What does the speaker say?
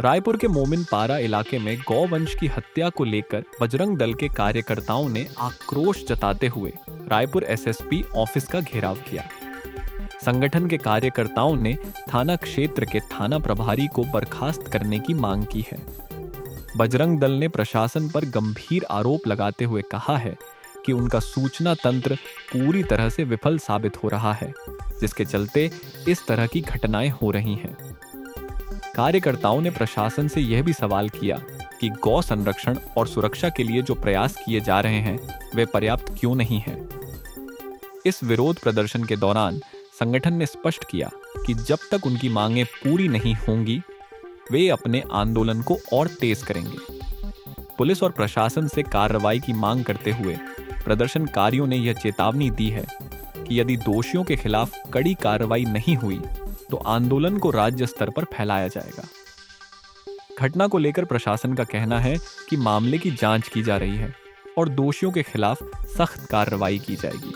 रायपुर के मोमिनपारा इलाके में गौवंश की हत्या को लेकर बजरंग दल के कार्यकर्ताओं ने आक्रोश जताते हुए रायपुर एसएसपी ऑफिस का घेराव किया। संगठन के कार्यकर्ताओं ने थाना क्षेत्र के थाना प्रभारी को बर्खास्त करने की मांग की है। बजरंग दल ने प्रशासन पर गंभीर आरोप लगाते हुए कहा है कि उनका सूचना तंत्र पूरी तरह से विफल साबित हो रहा है, जिसके चलते इस तरह की घटनाएं हो रही हैं। कार्यकर्ताओं ने प्रशासन से यह भी सवाल किया कि गौ संरक्षण और सुरक्षा के लिए जो प्रयास किए जा रहे हैं वे पर्याप्त क्यों नहीं हैं। इस विरोध प्रदर्शन के दौरान संगठन ने स्पष्ट किया कि जब तक उनकी मांगें पूरी नहीं होंगी वे अपने आंदोलन को और तेज करेंगे। पुलिस और प्रशासन से कार्रवाई की मांग करते हुए प्रदर्शनकारियों ने यह चेतावनी दी है कि यदि दोषियों के खिलाफ कड़ी कार्रवाई नहीं हुई तो आंदोलन को राज्य स्तर पर फैलाया जाएगा। घटना को लेकर प्रशासन का कहना है कि मामले की जांच की जा रही है और दोषियों के खिलाफ सख्त कार्रवाई की जाएगी।